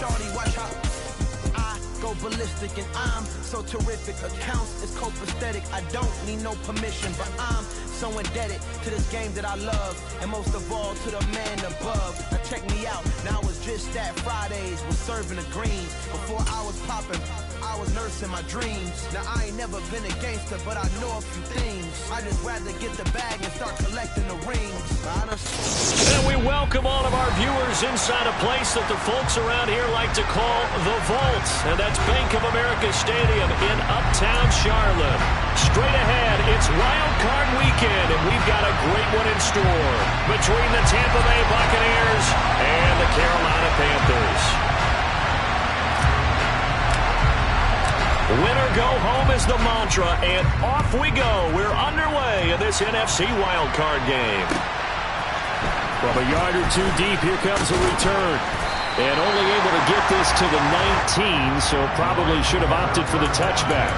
shorty, watch how I go ballistic, and I'm so terrific. Accounts is copacetic. I don't need no permission, but I'm so indebted to this game that I love, and most of all to the man above. Now check me out. Now it's just that Fridays was serving the greens. Before I was popping, I was nursing my dreams. Now I ain't never been a gangster, but I know a few things. I just rather get the bag and start collecting the rings. And we welcome all of our viewers inside a place that the folks around here like to call the Vault. And that's Bank of America Stadium in Uptown Charlotte. Straight ahead, it's Wild Card Weekend, and we've got a great one in store between the Tampa Bay Buccaneers and the Carolina Panthers. Winner go home is the mantra, and off we go. We're underway in this NFC wildcard game. From a yard or two deep, here comes a return. And only able to get this to the 19, so probably should have opted for the touchback.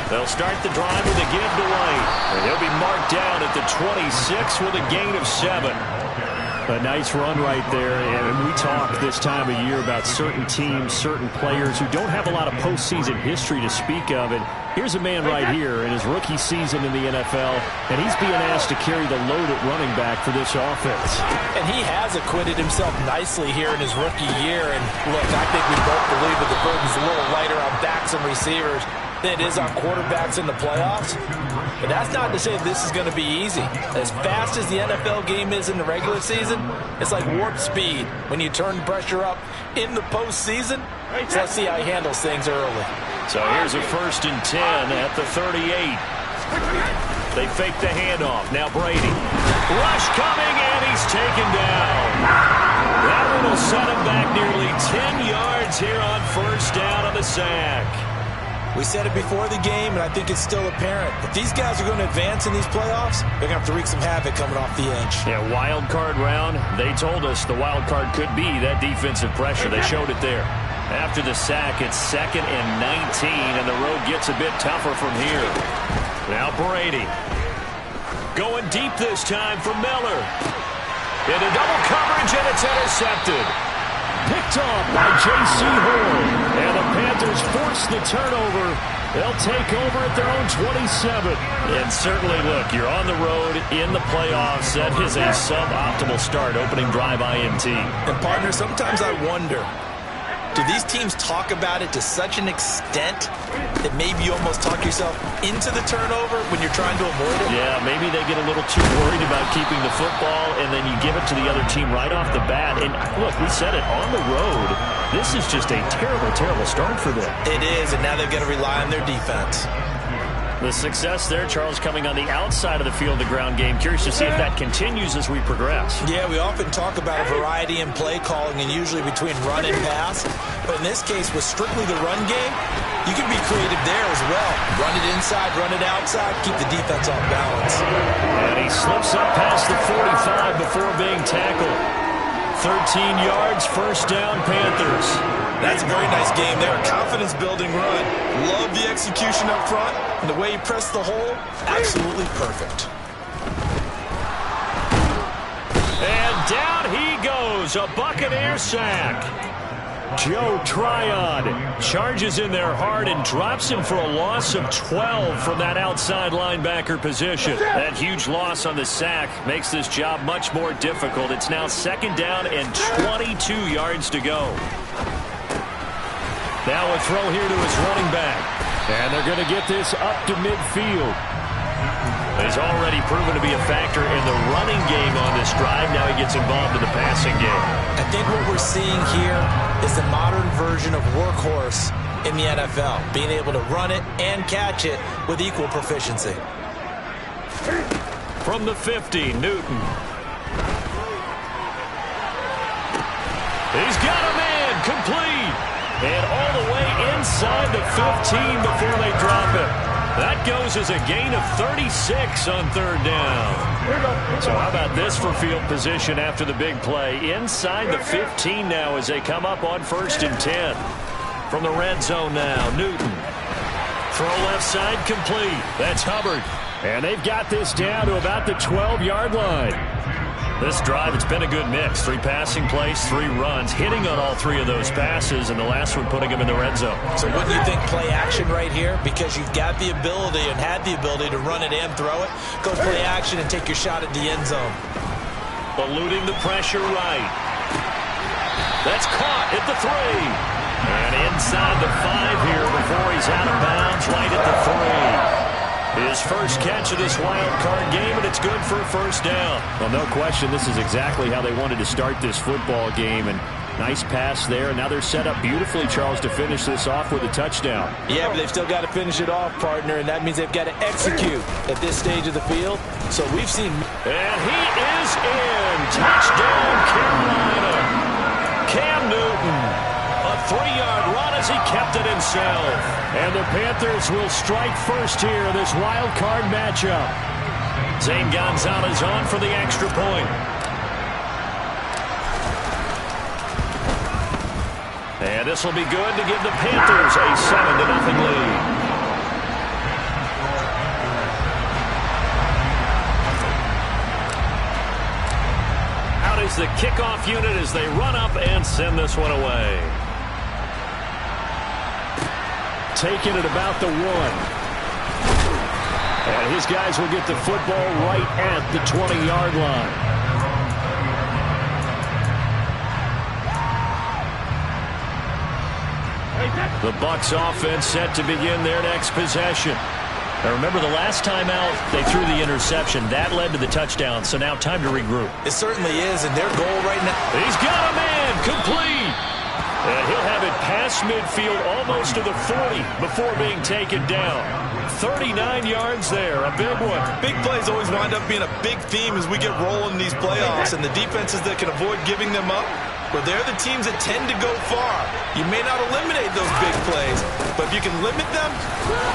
They'll start the drive with a give to White. And he'll be marked down at the 26 with a gain of 7. A nice run right there. And we talk this time of year about certain teams, certain players who don't have a lot of postseason history to speak of. And here's a man right here in his rookie season in the NFL, and he's being asked to carry the load at running back for this offense. And he has acquitted himself nicely here in his rookie year. And look, I think we both believe that the burden's a little lighter on backs and receivers than it is on quarterbacks in the playoffs. But that's not to say this is going to be easy. As fast as the NFL game is in the regular season, it's like warp speed when you turn pressure up in the postseason. So let's see how he handles things early. So here's a 1st and 10 at the 38. They fake the handoff. Now Brady. Rush coming, and he's taken down. That one will set him back nearly 10 yards here on 1st down on the sack. We said it before the game, and I think it's still apparent. If these guys are going to advance in these playoffs, they're going to have to wreak some havoc coming off the edge. Yeah, wild card round. They told us the wild card could be that defensive pressure. They showed it there. After the sack, it's 2nd and 19, and the road gets a bit tougher from here. Now Brady. Going deep this time for Miller. Into double coverage, and it's intercepted. Picked off by J.C. Horn. And the Panthers force the turnover. They'll take over at their own 27. And certainly, look, you're on the road in the playoffs. That is a suboptimal start, opening drive INT. And, partner, sometimes I wonder, do these teams talk about it to such an extent that maybe you almost talk yourself into the turnover when you're trying to avoid it? Yeah, maybe they get a little too worried about keeping the football, and then you give it to the other team right off the bat. And, look, we said it, on the road, this is just a terrible, terrible start for them. It is, and now they've got to rely on their defense. The success there, Charles, coming on the outside of the field, the ground game. Curious to see if that continues as we progress. Yeah, we often talk about a variety in play calling and usually between run and pass. But in this case, with strictly the run game, you can be creative there as well. Run it inside, run it outside, keep the defense off balance. And he slips up past the 45 before being tackled. 13 yards, 1st down, Panthers. That's a very nice game there. Confidence-building run. Love the execution up front. And the way he pressed the hole, absolutely perfect. And down he goes. A Buccaneer sack. Joe Tryon charges in there hard and drops him for a loss of 12 from that outside linebacker position. That huge loss on the sack makes this job much more difficult. It's now 2nd down and 22 yards to go. Now a throw here to his running back. And they're going to get this up to midfield. He's already proven to be a factor in the running game on this drive. Now he gets involved in the passing game. I think what we're seeing here is the modern version of workhorse in the NFL. Being able to run it and catch it with equal proficiency. From the 50, Newton. He's got a man, complete. And all the way inside the 15 before they drop it. That goes as a gain of 36 on third down. So how about this for field position after the big play? Inside the 15 now as they come up on 1st and 10. From the red zone now, Newton. Throw left side complete. That's Hubbard. And they've got this down to about the 12-yard line. This drive, it's been a good mix. 3 passing plays, 3 runs, hitting on all 3 of those passes, and the last one putting them in the red zone. So wouldn't you think play action right here? Because you've got the ability and had the ability to run it and throw it. Go play action and take your shot at the end zone. Eluding the pressure right. That's caught at the 3. And inside the 5 here before he's out of bounds, right at the 3. His first catch of this wild card game, and it's good for a first down. Well, no question, this is exactly how they wanted to start this football game. And nice pass there. And now they're set up beautifully, Charles, to finish this off with a touchdown. Yeah, but they've still got to finish it off, partner, and that means they've got to execute at this stage of the field. So we've seen... And he is in. Touchdown, Carolina. Cam Newton. A 3-yard run as he kept it himself. And the Panthers will strike first here in this wild card matchup. Zane Gonzalez on for the extra point. And this will be good to give the Panthers a 7-0 lead. Out is the kickoff unit as they run up and send this one away. Taking it about the 1. And his guys will get the football right at the 20-yard line. The Bucs offense set to begin their next possession. Now remember, the last time out, they threw the interception. That led to the touchdown, so now time to regroup. It certainly is, and their goal right now... He's got a man, complete! And he'll have it past midfield almost to the 40 before being taken down. 39 yards there, a big one. Big plays always wind up being a big theme as we get rolling in these playoffs, and the defenses that can avoid giving them up, well, they're the teams that tend to go far. You may not eliminate those big plays, but if you can limit them,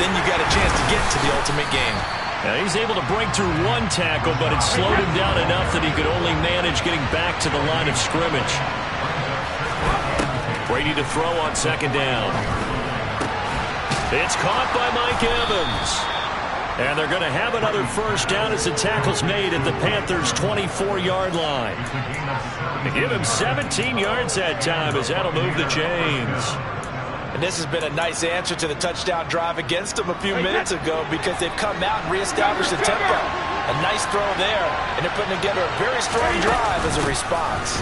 then you got a chance to get to the ultimate game. Now he's able to break through 1 tackle, but it slowed him down enough that he could only manage getting back to the line of scrimmage. Brady to throw on 2nd down. It's caught by Mike Evans. And they're going to have another first down as the tackle's made at the Panthers' 24-yard line. They give him 17 yards that time as that'll move the chains. And this has been a nice answer to the touchdown drive against them a few minutes ago because they've come out and reestablished the tempo. A nice throw there, and they're putting together a very strong drive as a response.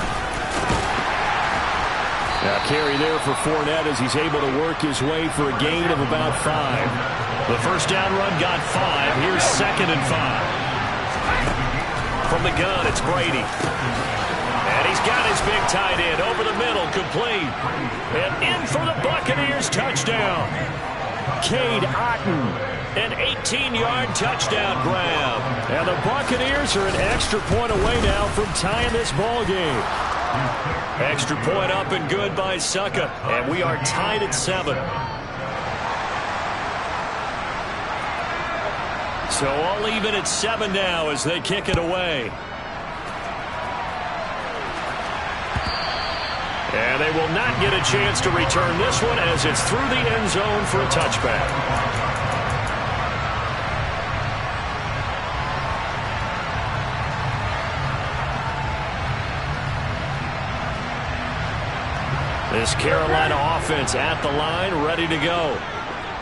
Now carry there for Fournette as he's able to work his way for a gain of about 5. The first down run got 5. Here's 2nd and 5. From the gun, it's Brady. And he's got his big tight end over the middle, complete. And in for the Buccaneers touchdown. Cade Otton, an 18-yard touchdown grab. And the Buccaneers are an extra point away now from tying this ball game. Extra point up and good by Succa. And we are tied at 7. So all even at 7 now as they kick it away. And they will not get a chance to return this one as it's through the end zone for a touchback. This Carolina offense at the line, ready to go.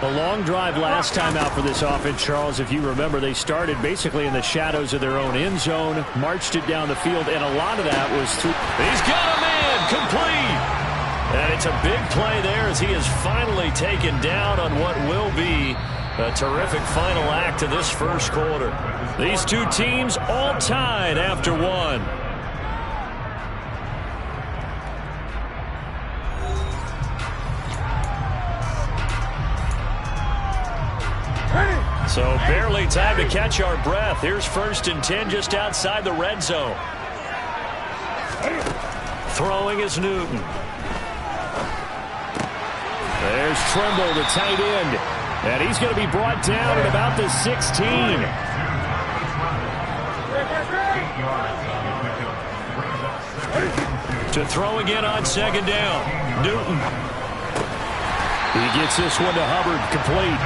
A long drive last time out for this offense, Charles. If you remember, they started basically in the shadows of their own end zone, marched it down the field, and a lot of that was through. He's got a man, complete. And it's a big play there as he is finally taken down on what will be a terrific final act of this first quarter. These two teams all tied after 1. So barely time to catch our breath. Here's 1st and 10 just outside the red zone. Throwing is Newton. There's Tremble, the tight end. And he's going to be brought down at about the 16. To throw again on second down. Newton. He gets this one to Hubbard, complete.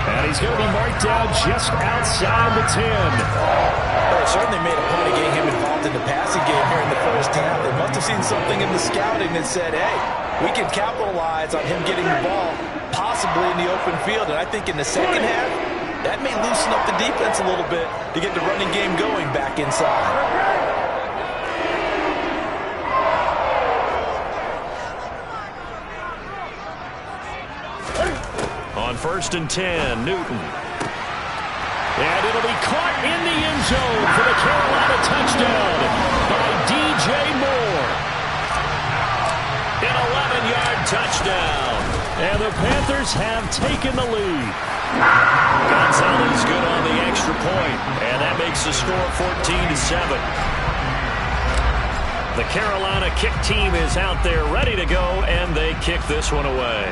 And he's going to be marked down just outside the 10. Well, it certainly made a point of getting him involved in the passing game here in the first half. They must have seen something in the scouting that said, hey, we can capitalize on him getting the ball, possibly in the open field. And I think in the second half, that may loosen up the defense a little bit to get the running game going back inside. On 1st and 10, Newton. And it'll be caught in the end zone for the Carolina touchdown by DJ Moore. An 11-yard touchdown. And the Panthers have taken the lead. Gonzalez good on the extra point, and that makes the score 14-7. The Carolina kick team is out there ready to go, and they kick this one away.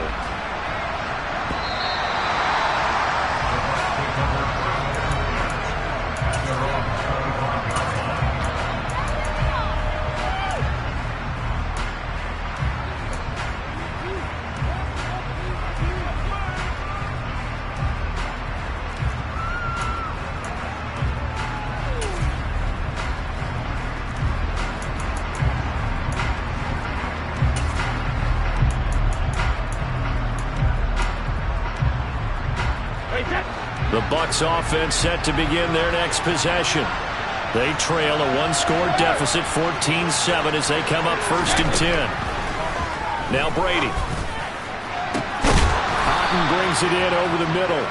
The Bucs offense set to begin their next possession. They trail a one-score deficit, 14-7, as they come up 1st and 10. Now Brady. Cotton brings it in over the middle.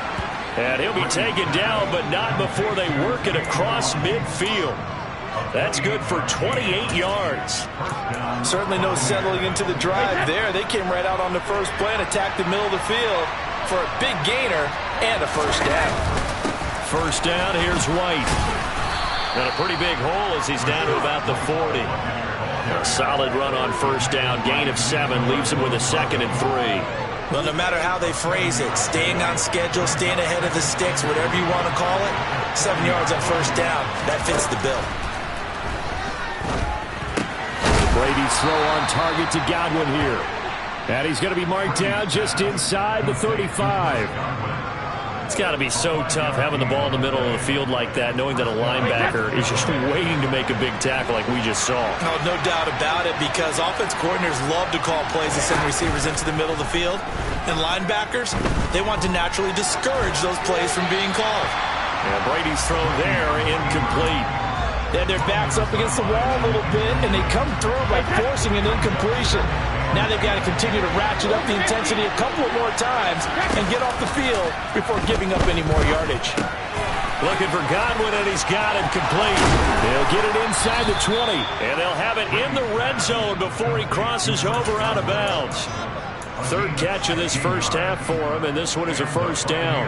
And he'll be taken down, but not before they work it across midfield. That's good for 28 yards. Certainly no settling into the drive there. They came right out on the first play and attacked the middle of the field for a big gainer and a first down. First down, here's White. And a pretty big hole as he's down to about the 40. A solid run on first down. Gain of 7 leaves him with a 2nd and 3. Well, no matter how they phrase it, staying on schedule, staying ahead of the sticks, whatever you want to call it, 7 yards on first down, that fits the bill. Brady's throw on target to Godwin here. And he's going to be marked down just inside the 35. It's got to be so tough having the ball in the middle of the field like that, knowing that a linebacker is just waiting to make a big tackle like we just saw. Oh, no doubt about it, because offense coordinators love to call plays to send receivers into the middle of the field. And linebackers, they want to naturally discourage those plays from being called. Yeah, Brady's throw there, incomplete. They had their backs up against the wall a little bit, and they come through by forcing an incompletion. Now they've got to continue to ratchet up the intensity a couple of more times and get off the field before giving up any more yardage. Looking for Godwin, and he's got it complete. They'll get it inside the 20, and they'll have it in the red zone before he crosses over out of bounds. 3rd catch of this first half for him, and this one is a first down.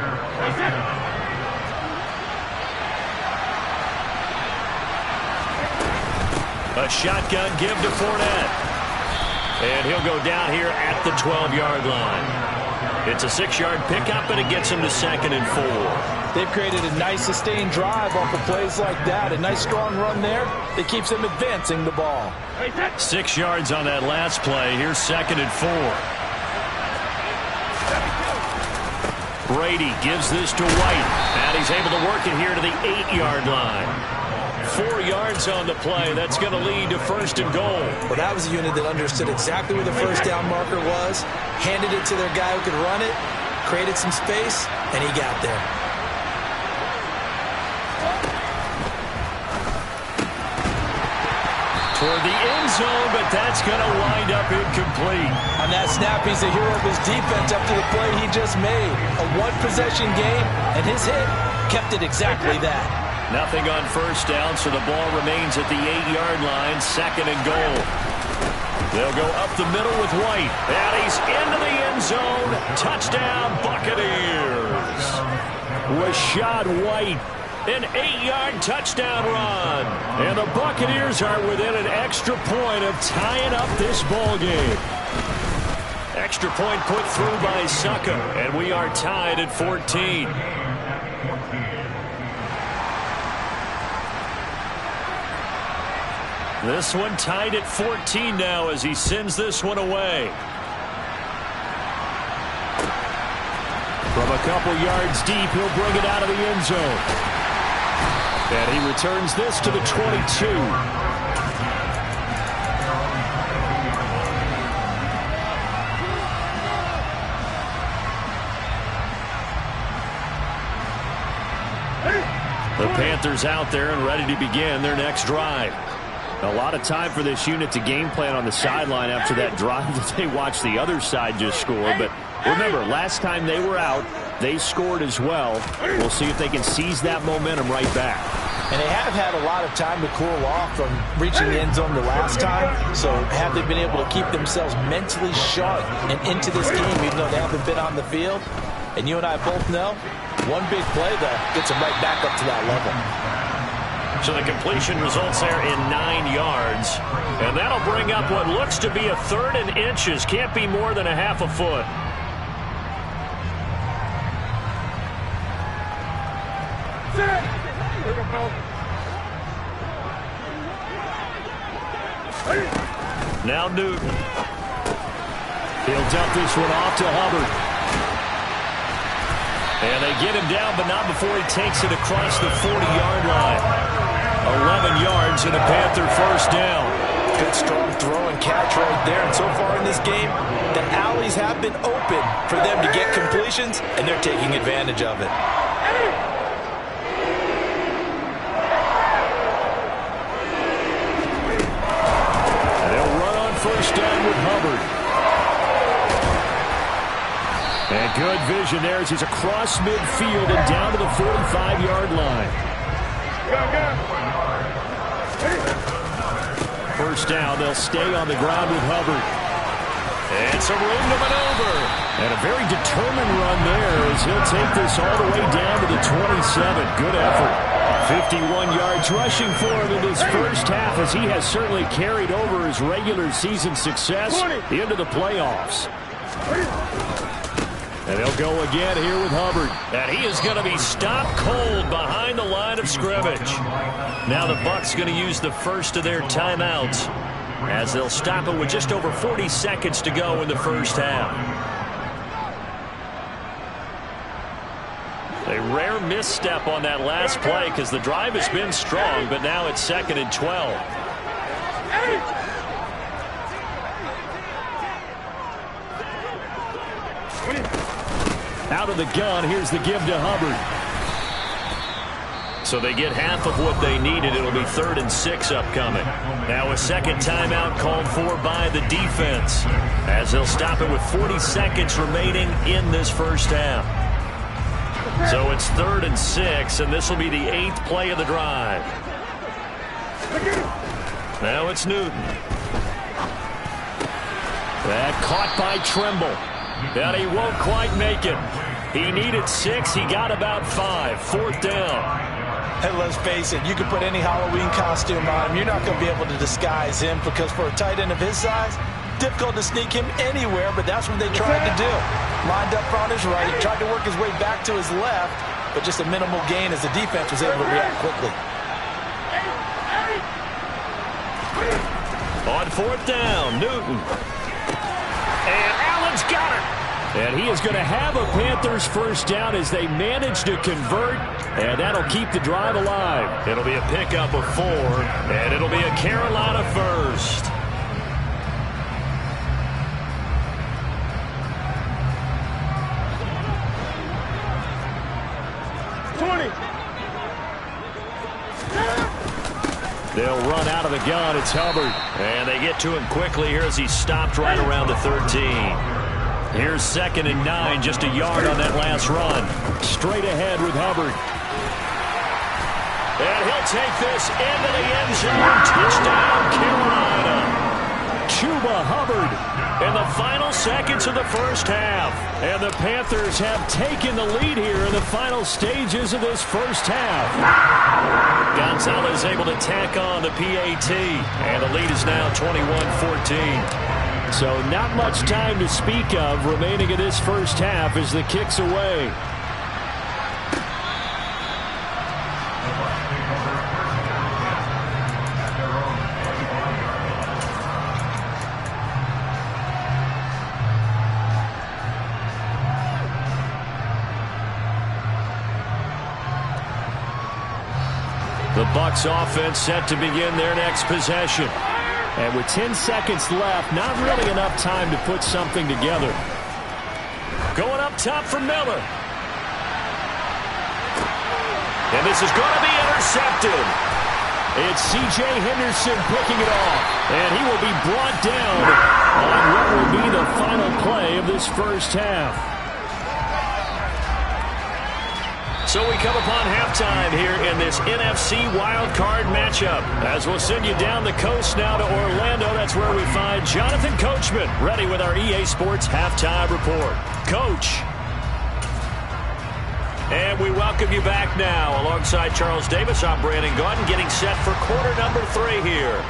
A shotgun give to Fournette. And he'll go down here at the 12-yard line. It's a 6-yard pickup, and it gets him to 2nd and 4. They've created a nice sustained drive off of plays like that. A nice strong run there that keeps them advancing the ball. 6 yards on that last play. Here's 2nd and 4. Brady gives this to White. And he's able to work it here to the 8-yard line. 4 yards on the play. That's going to lead to 1st and goal. Well, that was a unit that understood exactly where the first down marker was, handed it to their guy who could run it, created some space, and he got there. Toward the end zone, but that's going to wind up incomplete. On that snap, he's the hero of his defense after the play he just made. A one-possession game, and his hit kept it exactly that. Nothing on first down, so the ball remains at the 8-yard line, 2nd and goal. They'll go up the middle with White. And he's into the end zone. Touchdown, Buccaneers. Rashad White, an 8-yard touchdown run. And the Buccaneers are within an extra point of tying up this ball game. Extra point put through by Succa, and we are tied at 14. This one tied at 14 now as he sends this one away. From a couple yards deep, he'll bring it out of the end zone. And he returns this to the 22. The Panthers out there and ready to begin their next drive. A lot of time for this unit to game plan on the sideline after that drive that they watched the other side just score. But remember, last time they were out, they scored as well. We'll see if they can seize that momentum right back. And they have had a lot of time to cool off from reaching the end zone the last time. So have they been able to keep themselves mentally sharp and into this game even though they haven't been on the field? And you and I both know, one big play, though, gets them right back up to that level. So the completion results there in 9 yards. And that'll bring up what looks to be a 3rd and inches. Can't be more than a half a foot. Now Newton. He'll dump this one off to Hubbard. And they get him down, but not before he takes it across the 40-yard line. 11 yards and a Panther first down. Good strong throw and catch right there. And so far in this game, the alleys have been open for them to get completions, and they're taking advantage of it. And they'll run on first down with Hubbard. And good vision there as he's across midfield and down to the 45-yard line. First down, they'll stay on the ground with Hubbard. And some room to maneuver. And a very determined run there as he'll take this all the way down to the 27. Good effort. 51 yards rushing for him in his first half as he has certainly carried over his regular season success into the playoffs. And they'll go again here with Hubbard. And he is going to be stopped cold behind the line of scrimmage. Now the Bucs going to use the first of their timeouts as they'll stop it with just over 40 seconds to go in the first half. A rare misstep on that last play because the drive has been strong, but now it's 2nd and 12. Out of the gun, here's the give to Hubbard. So they get half of what they needed. It'll be 3rd and 6 upcoming. Now a second timeout called for by the defense as they'll stop it with 40 seconds remaining in this first half. So it's 3rd and 6, and this will be the 8th play of the drive. Now it's Newton. That caught by Trimble. And he won't quite make it. He needed 6. He got about 5. 4th down. And let's face it, you can put any Halloween costume on him. You're not going to be able to disguise him because for a tight end of his size, difficult to sneak him anywhere, but that's what they tried to do. Lined up on his right, tried to work his way back to his left, but just a minimal gain as the defense was able to react quickly. On 4th down, Newton. And Allen's got it. And he is going to have a Panthers first down as they manage to convert, and that'll keep the drive alive. It'll be a pickup of 4, and it'll be a Carolina first. They'll run out of the gun. It's Hubbard. And they get to him quickly here as he stopped right around the 13. Here's 2nd and 9, just a yard on that last run. Straight ahead with Hubbard. And he'll take this into the end zone. Touchdown, Carolina. Chuba Hubbard in the final seconds of the first half. And the Panthers have taken the lead here in the final stages of this first half. Gonzalez able to tack on the PAT. And the lead is now 21-14. So not much time to speak of remaining in this first half as the kick's away. The Bucs offense set to begin their next possession. And with 10 seconds left, not really enough time to put something together. Going up top for Miller. And this is going to be intercepted. It's C.J. Henderson picking it off. And he will be brought down on what will be the final play of this first half. So we come upon halftime here in this NFC wildcard matchup. As we'll send you down the coast now to Orlando, that's where we find Jonathan Coachman ready with our EA Sports halftime report. Coach. And we welcome you back now. Alongside Charles Davis, I'm Brandon Gaudin, getting set for quarter number 3 here.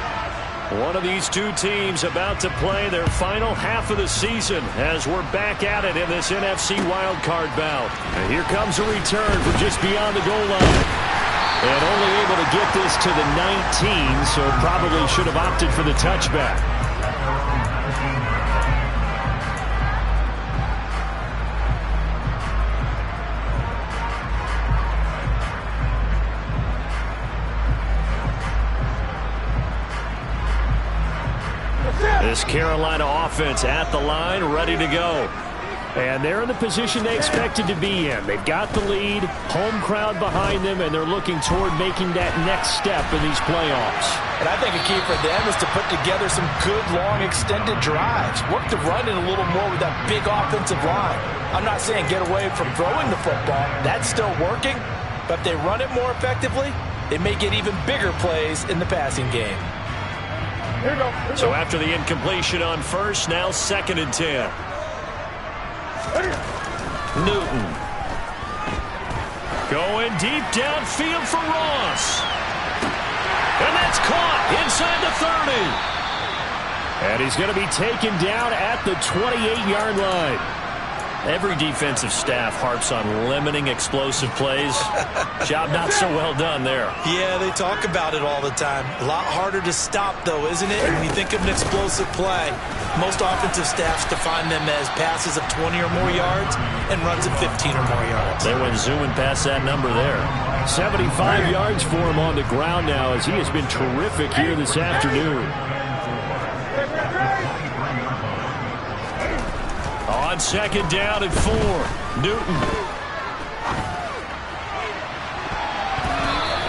One of these two teams about to play their final half of the season as we're back at it in this NFC wildcard bout. And here comes a return from just beyond the goal line. And only able to get this to the 19, so probably should have opted for the touchback. This Carolina offense at the line, ready to go. And they're in the position they expected to be in. They've got the lead, home crowd behind them, and they're looking toward making that next step in these playoffs. And I think a key for them is to put together some good, long, extended drives. Work the run in a little more with that big offensive line. I'm not saying get away from throwing the football. That's still working. But if they run it more effectively, they may get even bigger plays in the passing game. Here we go. So after the incompletion on first, now 2nd and 10. Newton. Going deep downfield for Ross. And that's caught inside the 30. And he's going to be taken down at the 28-yard line. Every defensive staff harps on limiting explosive plays. Job not so well done there. Yeah, they talk about it all the time. A lot harder to stop, though, isn't it? When you think of an explosive play, most offensive staffs define them as passes of 20 or more yards and runs of 15 or more yards. They went zooming past that number there. 75 yards for him on the ground now as he has been terrific here this afternoon. On 2nd down and 4, Newton.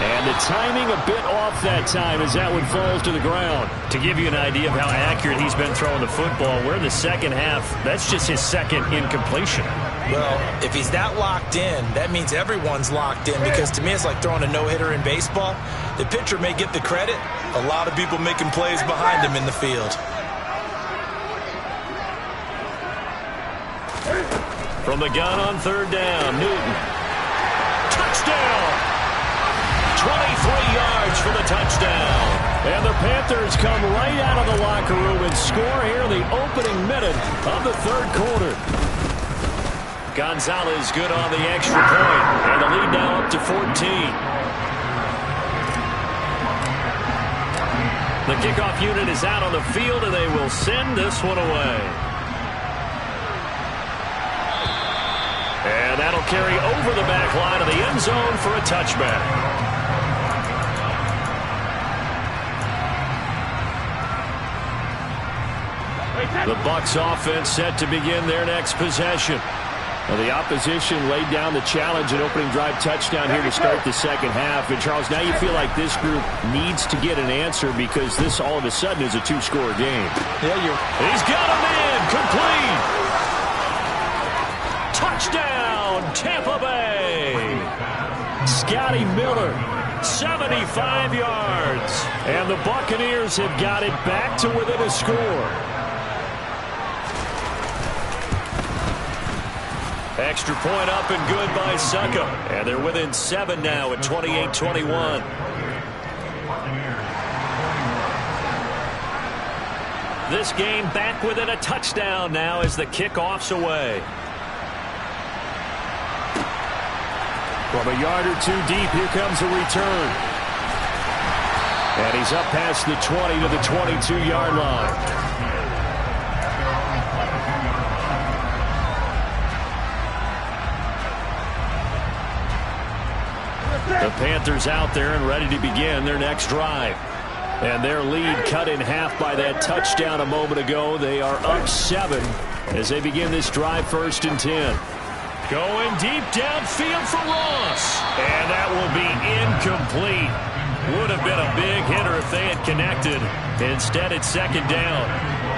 And the timing a bit off that time as that one falls to the ground. To give you an idea of how accurate he's been throwing the football, we're in the second half. That's just his 2nd incompletion. Well, if he's that locked in, that means everyone's locked in, because to me it's like throwing a no-hitter in baseball. The pitcher may get the credit. A lot of people making plays behind him in the field. From the gun on 3rd down, Newton. Touchdown! 23 yards for the touchdown. And the Panthers come right out of the locker room and score here in the opening minute of the 3rd quarter. Gonzalez good on the extra point. And the lead now up to 14. The kickoff unit is out on the field, and they will send this one away. And that'll carry over the back line of the end zone for a touchback. The Bucs offense set to begin their next possession. Now the opposition laid down the challenge and opening drive touchdown here to start the second half. And Charles, now you feel like this group needs to get an answer because this all of a sudden is a 2-score game. Yeah, he's got him in, complete. Touchdown, Tampa Bay. Scotty Miller, 75 yards. And the Buccaneers have got it back to within a score. Extra point up and good by Succo. And they're within 7 now at 28-21. This game back within a touchdown now as the kickoff's away. From a yard or two deep, here comes a return. And he's up past the 20 to the 22-yard line. The Panthers out there and ready to begin their next drive. And their lead cut in half by that touchdown a moment ago. They are up 7 as they begin this drive, 1st and 10. Going deep downfield for Ross. And that will be incomplete. Would have been a big hitter if they had connected. Instead, it's 2nd down.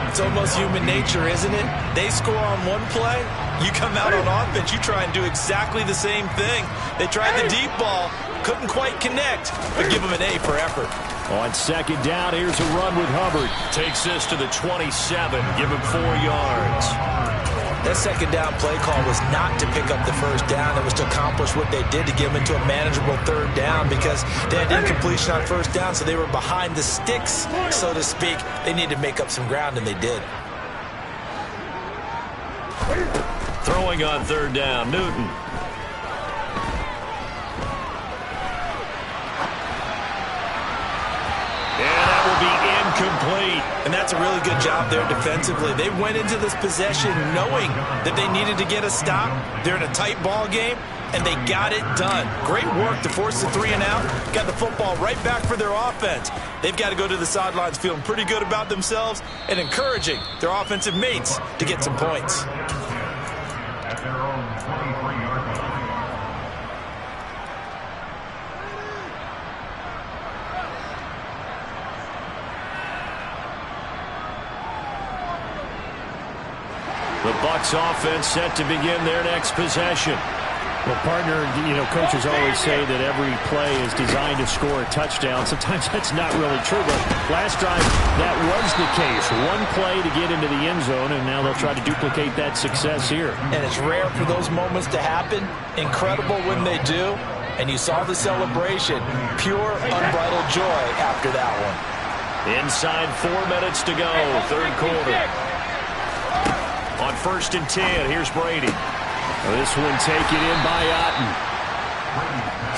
It's almost human nature, isn't it? They score on one play. You come out on offense, you try and do exactly the same thing. They tried the deep ball, couldn't quite connect, but give them an A for effort. On 2nd down, here's a run with Hubbard. Takes this to the 27, give him 4 yards. That 2nd down play call was not to pick up the 1st down. It was to accomplish what they did, to get them into a manageable 3rd down, because they had incompletion on 1st down, so they were behind the sticks, so to speak. They needed to make up some ground, and they did. Throwing on 3rd down, Newton. Complete. And that's a really good job there defensively. They went into this possession knowing that they needed to get a stop. They're in a tight ball game, and they got it done. Great work to force the 3 and out. Got the football right back for their offense. They've got to go to the sidelines feeling pretty good about themselves and encouraging their offensive mates to get some points. At their own 23-yard line. The Bucs offense set to begin their next possession. Well, partner, coaches always say that every play is designed to score a touchdown. Sometimes that's not really true, but last drive, that was the case. One play to get into the end zone, and now they'll try to duplicate that success here. And it's rare for those moments to happen. Incredible when they do. And you saw the celebration. Pure, unbridled joy after that one. Inside 4 minutes to go, 3rd quarter. On 1st and 10, here's Brady. This one taken in by Otten.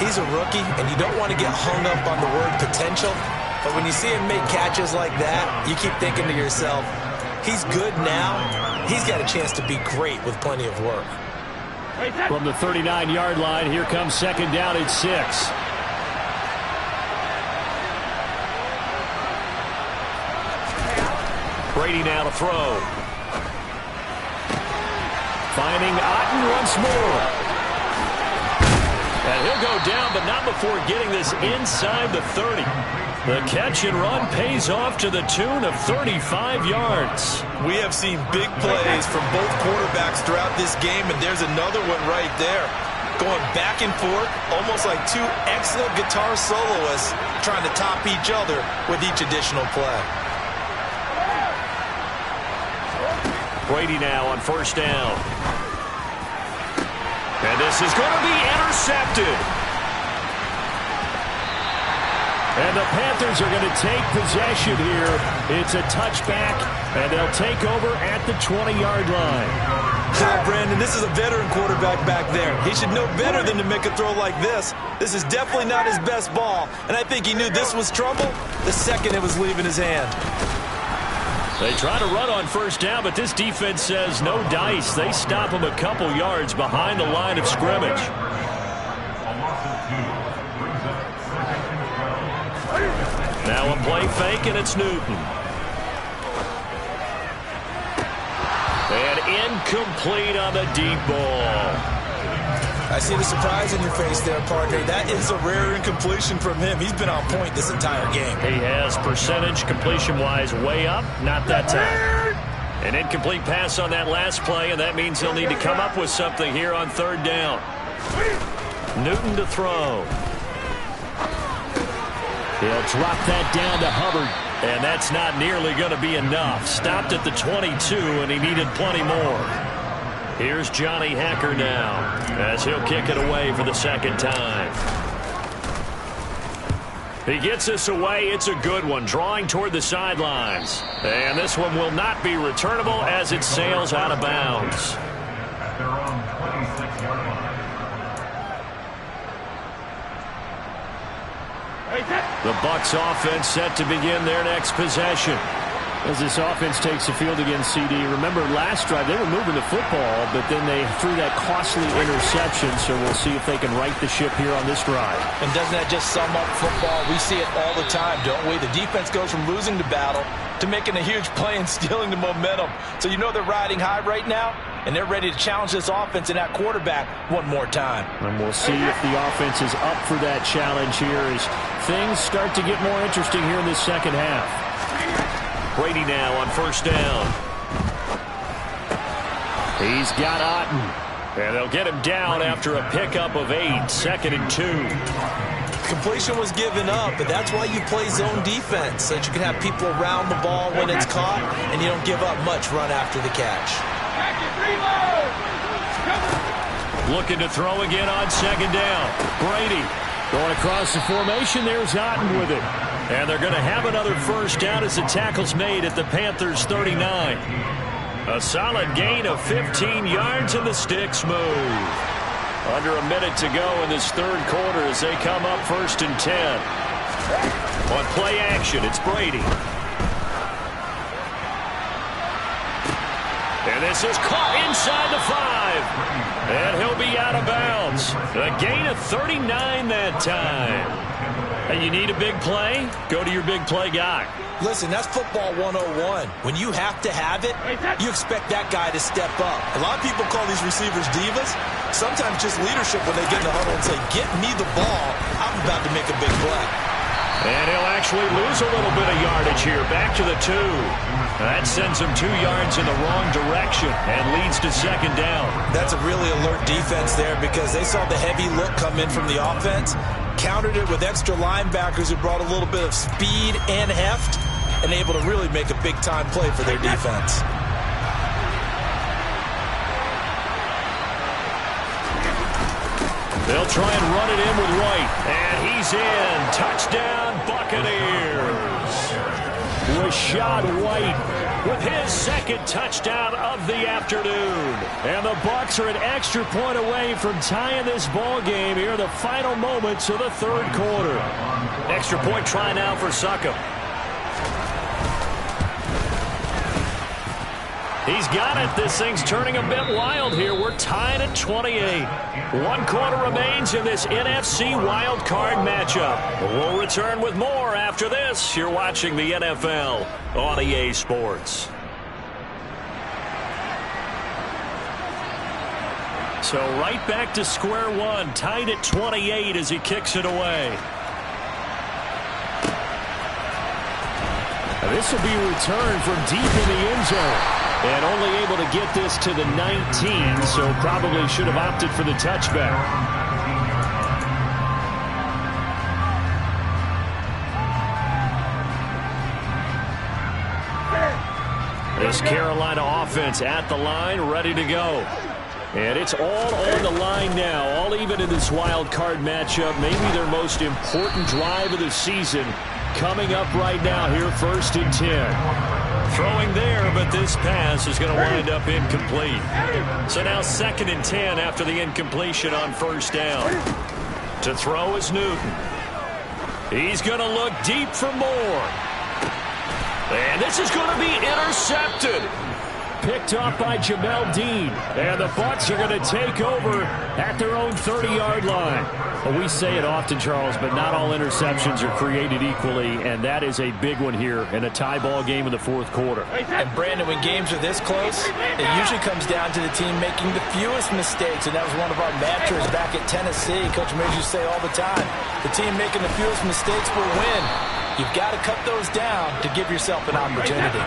He's a rookie, and you don't want to get hung up on the word potential. But when you see him make catches like that, you keep thinking to yourself, he's good now. He's got a chance to be great with plenty of work. From the 39-yard line, here comes 2nd down at 6. Brady now to throw. Finding Otten once more. And he'll go down, but not before getting this inside the 30. The catch and run pays off to the tune of 35 yards. We have seen big plays from both quarterbacks throughout this game, and there's another one right there. Going back and forth, almost like 2 excellent guitar soloists trying to top each other with each additional play. Brady now on 1st down. And this is going to be intercepted. And the Panthers are going to take possession here. It's a touchback, and they'll take over at the 20-yard line. Brandon, this is a veteran quarterback back there. He should know better than to make a throw like this. This is definitely not his best ball, and I think he knew this was trouble the second it was leaving his hand. They try to run on 1st down, but this defense says no dice. They stop him a couple yards behind the line of scrimmage. Now a play fake, and it's Newton. And incomplete on the deep ball. I see the surprise in your face there, partner. That is a rare incompletion from him. He's been on point this entire game. He has percentage completion-wise way up. Not that time. An incomplete pass on that last play, and that means he'll need to come up with something here on 3rd down. Newton to throw. He'll drop that down to Hubbard. And that's not nearly going to be enough. Stopped at the 22, and he needed plenty more. Here's Johnny Hacker now, as he'll kick it away for the 2nd time. He gets us away. It's a good one, drawing toward the sidelines. And this one will not be returnable as it sails out of bounds. At their own 26-yard line. The Bucs offense set to begin their next possession. As this offense takes the field against CD, remember last drive they were moving the football, but then they threw that costly interception, so we'll see if they can right the ship here on this drive. And doesn't that just sum up football? We see it all the time, don't we? The defense goes from losing the battle to making a huge play and stealing the momentum. So you know they're riding high right now, and they're ready to challenge this offense and that quarterback one more time. And we'll see if the offense is up for that challenge here as things start to get more interesting here in this second half. Brady now on first down. He's got Otten. And they'll get him down after a pickup of 8, 2nd and 2. Completion was given up, but that's why you play zone defense, so that you can have people around the ball when it's caught, and you don't give up much run after the catch. Looking to throw again on 2nd down. Brady going across the formation. There's Otten with it. And they're going to have another first down as the tackle's made at the Panthers' 39. A solid gain of 15 yards and the sticks move. Under a minute to go in this third quarter as they come up 1st and 10. On play action, it's Brady. And this is caught inside the 5. And he'll be out of bounds. A gain of 39 that time. And you need a big play? Go to your big play guy. Listen, that's football 101. When you have to have it, you expect that guy to step up. A lot of people call these receivers divas. Sometimes just leadership when they get in the huddle and say, get me the ball. I'm about to make a big play. And he'll actually lose a little bit of yardage here. Back to the 2. That sends him 2 yards in the wrong direction and leads to 2nd down. That's a really alert defense there because they saw the heavy look come in from the offense, countered it with extra linebackers who brought a little bit of speed and heft, and able to really make a big-time play for their defense. They'll try and run it in with White. And he's in. Touchdown, Buccaneers. Rashad White with his 2nd touchdown of the afternoon. And the Bucs are an extra point away from tying this ball game here in the final moments of the third quarter. Extra point try now for Succop. He's got it. This thing's turning a bit wild here. We're tied at 28. 1 quarter remains in this NFC wild card matchup. We'll return with more after this. You're watching the NFL on EA Sports. So right back to square one, tied at 28 as he kicks it away. This will be returned from deep in the end zone. And only able to get this to the 19, so probably should have opted for the touchback. This Carolina offense at the line, ready to go. And it's all on the line now, all even in this wild card matchup. Maybe their most important drive of the season coming up right now here, 1st and 10. Throwing there, but this pass is going to wind up incomplete. So now 2nd and 10 after the incompletion on 1st down. To throw is Newton. He's going to look deep for more. And this is going to be intercepted. Picked off by Jamel Dean. And the Bucs are going to take over at their own 30-yard line. Well, we say it often, Charles, but not all interceptions are created equally, and that is a big one here in a tie ball game in the 4th quarter. And, Brandon, when games are this close, it usually comes down to the team making the fewest mistakes, and that was one of our mantras back at Tennessee. Coach Mears used to say all the time, the team making the fewest mistakes will win. You've got to cut those down to give yourself an opportunity.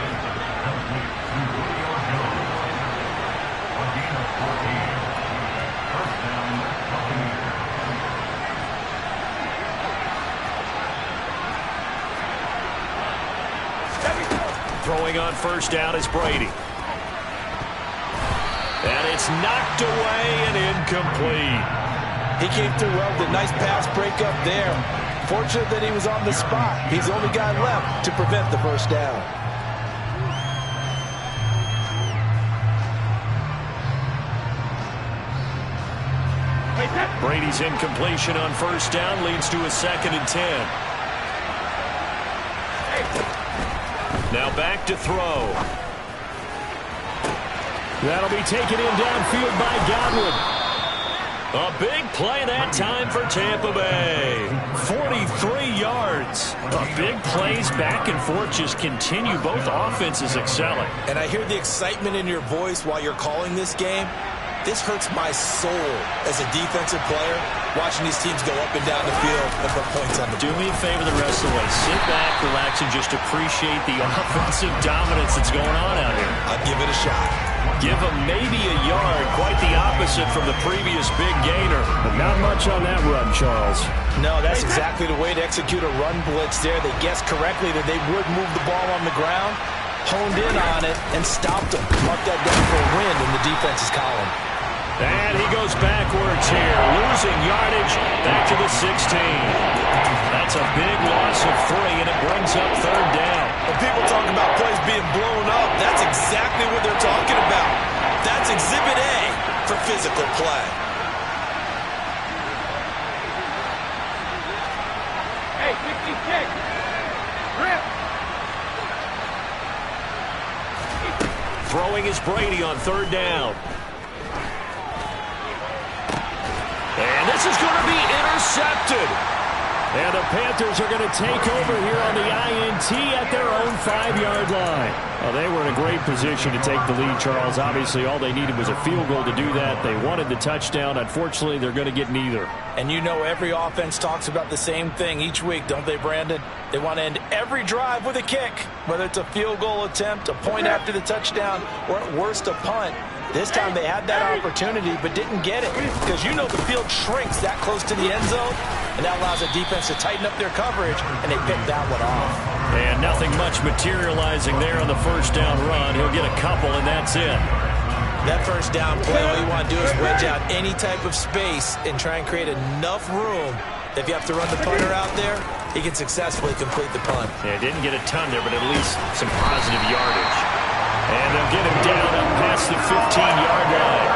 Throwing on 1st down is Brady. And it's knocked away and incomplete. He came through well with a nice pass breakup there. Fortunate that he was on the spot. He's the only guy left to prevent the first down. Brady's incompletion on first down leads to a 2nd and 10. Now back to throw. That'll be taken in downfield by Godwin. A big play that time for Tampa Bay. 43 yards. Big plays back and forth just continue. Both offenses excelling. And I hear the excitement in your voice while you're calling this game. This hurts my soul as a defensive player, watching these teams go up and down the field and put points on the board. Do me a favor the rest of the way. Sit back, relax, and just appreciate the offensive dominance that's going on out here. I'll give it a shot. Give them maybe a yard, quite the opposite from the previous big gainer. But not much on that run, Charles. No, that's exactly the way to execute a run blitz there. They guessed correctly that they would move the ball on the ground, honed in on it, and stopped them. Mark that down for a win in the defense's column. And he goes backwards here, losing yardage back to the 16. That's a big loss of 3, and it brings up 3rd down. When people talk about plays being blown up, that's exactly what they're talking about. That's Exhibit A for physical play. Hey, 56. Rip. Throwing is Brady on 3rd down. And this is going to be intercepted. And the Panthers are going to take over here on the INT at their own 5-yard line. Well, they were in a great position to take the lead, Charles. Obviously, all they needed was a field goal to do that. They wanted the touchdown. Unfortunately, they're going to get neither. And you know every offense talks about the same thing each week, don't they, Brandon? They want to end every drive with a kick, whether it's a field goal attempt, a point after the touchdown, or at worst a punt. This time they had that opportunity but didn't get it because you know the field shrinks that close to the end zone, and that allows the defense to tighten up their coverage, and they picked that one off. And nothing much materializing there on the first down run. He'll get a couple, and that's it. That first down play, all you want to do is wedge out any type of space and try and create enough room. If you have to run the punter out there, he can successfully complete the punt. Yeah, didn't get a ton there, but at least some positive yardage. And they'll get him down up past the 15-yard line.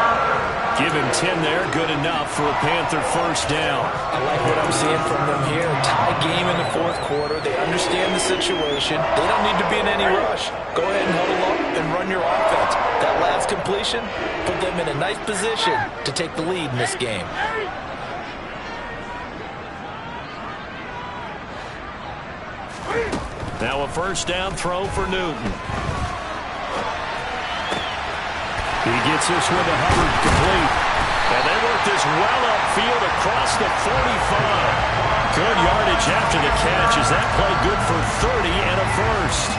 Give him 10 there, good enough for a Panther first down. I like what I'm seeing from them here. Tie game in the 4th quarter. They understand the situation. They don't need to be in any rush. Go ahead and huddle up and run your offense. That last completion put them in a nice position to take the lead in this game. Now a first down throw for Newton. He gets this with a Hubbard complete. And they work this well upfield across the 45. Good yardage after the catch. Is that play good for 30 and a first?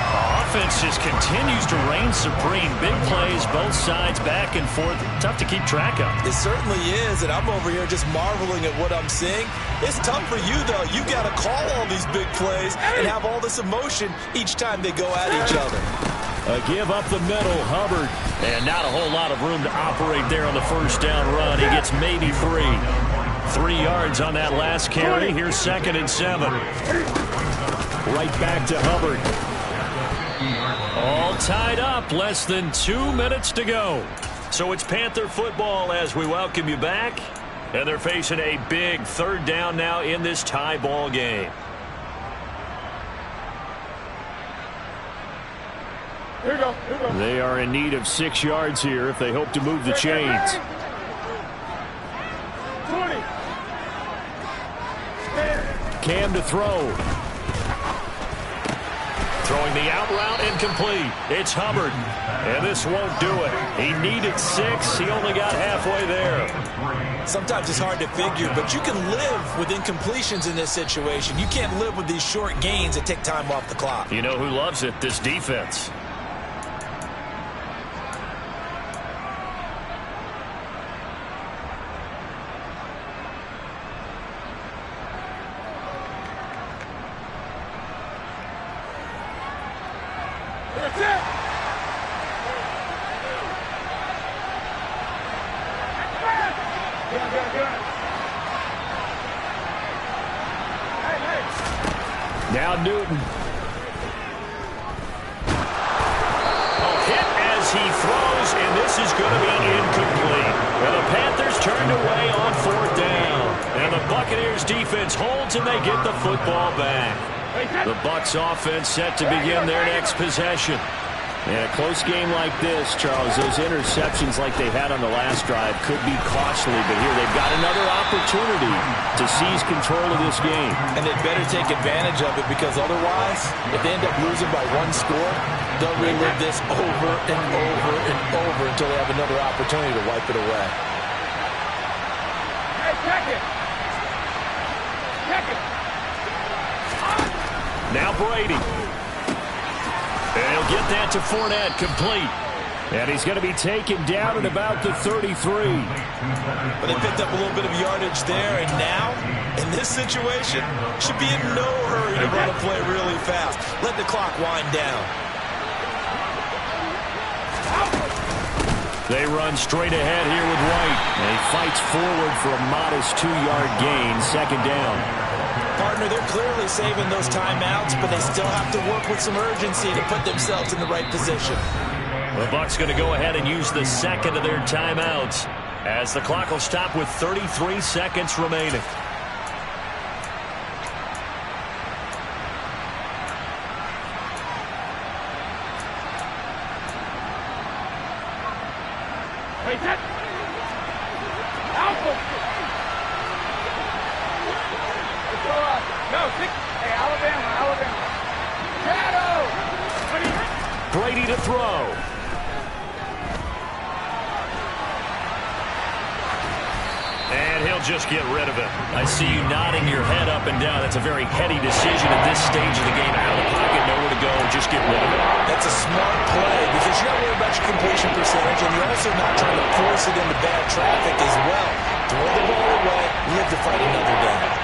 Offense just continues to reign supreme. Big plays, both sides, back and forth. Tough to keep track of. It certainly is, and I'm over here just marveling at what I'm seeing. It's tough for you, though. You've got to call all these big plays and have all this emotion each time they go at each other. A give up the middle, Hubbard. And not a whole lot of room to operate there on the first down run. He gets maybe 3. 3 yards on that last carry. Here's 2nd and 7. Right back to Hubbard. All tied up. Less than 2 minutes to go. So it's Panther football as we welcome you back. And they're facing a big 3rd down now in this tie ball game. They are in need of 6 yards here if they hope to move the chains. 20. Cam to throw. Throwing the out route incomplete. It's Hubbard. And this won't do it. He needed 6. He only got halfway there. Sometimes it's hard to figure, but you can live with incompletions in this situation. You can't live with these short gains that take time off the clock. You know who loves it? This defense. That's it. Good. Hey, Now Newton. Hit as he throws, and this is going to be incomplete. And the Panthers turned away on 4th down. And the Buccaneers defense holds, and they get the football back. The Bucs offense set to begin their next possession. In a close game like this, Charles, those interceptions like they had on the last drive could be costly, but here they've got another opportunity to seize control of this game. And they'd better take advantage of it, because otherwise, if they end up losing by 1 score, they'll relive this over and over and over until they have another opportunity to wipe it away. Hey, check it. Check it. Now Brady. And he'll get that to Fournette, complete. And he's going to be taken down at about the 33. But they picked up a little bit of yardage there, and now, in this situation, should be in no hurry to run a play really fast. Let the clock wind down. They run straight ahead here with White. And he fights forward for a modest 2-yard gain, 2nd down. Partner, they're clearly saving those timeouts, but they still have to work with some urgency to put themselves in the right position. The Bucs going to go ahead and use the 2nd of their timeouts as the clock will stop with 33 seconds remaining. Wait, that. Alpha. No, 6. Hey, Alabama. Shadow. Brady to throw. And he'll just get rid of it. I see you nodding your head up and down. That's a very heady decision at this stage of the game. Out of the pocket, nowhere to go, just get rid of it. That's a smart play because you're not worried about your completion percentage, and you're also not trying to force it into bad traffic as well. Throw the ball away, live to fight another down.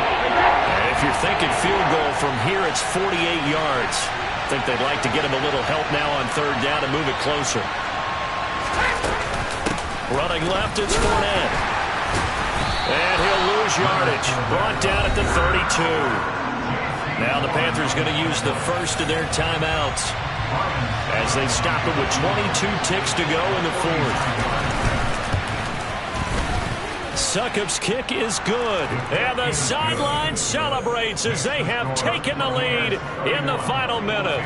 And if you're thinking field goal from here, it's 48 yards. I think they'd like to get him a little help now on 3rd down and move it closer. Running left, it's Fournette. And he'll lose yardage. Brought down at the 32. Now the Panthers going to use the 1st of their timeouts as they stop it with 22 ticks to go in the 4th. Succop's kick is good. And the sideline celebrates as they have taken the lead in the final minute.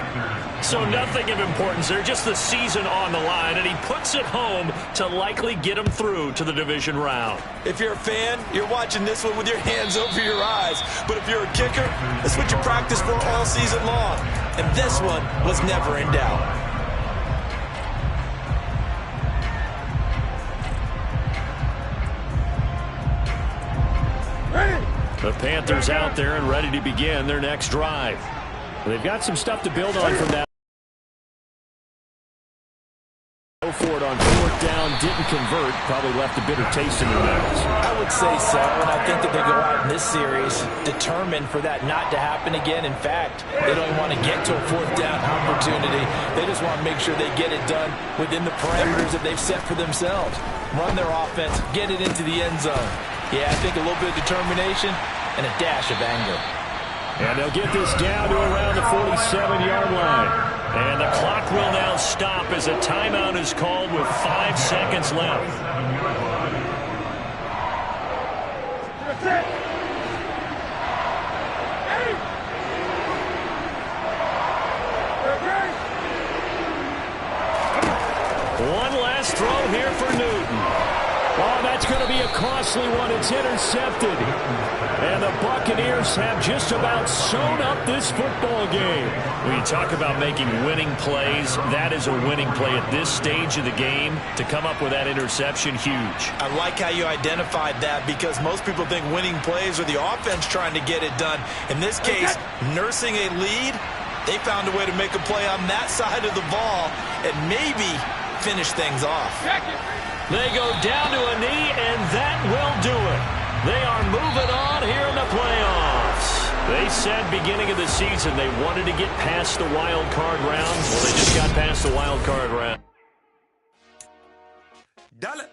So nothing of importance there, just the season on the line, and he puts it home to likely get him through to the division round. If you're a fan, you're watching this one with your hands over your eyes. But if you're a kicker, that's what you practice for all season long. And this one was never in doubt. The Panthers out there and ready to begin their next drive. They've got some stuff to build on from that. Go for it on 4th down, didn't convert, probably left a bitter taste in their mouths. I would say so, and I think that they go out in this series determined for that not to happen again. In fact, they don't even want to get to a 4th down opportunity. They just want to make sure they get it done within the parameters that they've set for themselves. Run their offense, get it into the end zone. Yeah, I think a little bit of determination and a dash of anger. And they'll get this down to around the 47-yard line. And the clock will now stop as a timeout is called with 5 seconds left. One last throw here for Newton. Oh, that's going to be a costly one. It's intercepted. And the Buccaneers have just about sewn up this football game. When you talk about making winning plays, that is a winning play at this stage of the game. To come up with that interception, huge. I like how you identified that because most people think winning plays are the offense trying to get it done. In this case, nursing a lead, they found a way to make a play on that side of the ball and maybe finish things off. They go down to a knee, and that will do it. They are moving on here in the playoffs. They said beginning of the season they wanted to get past the wild card round. Well, they just got past the wild card round. Dale.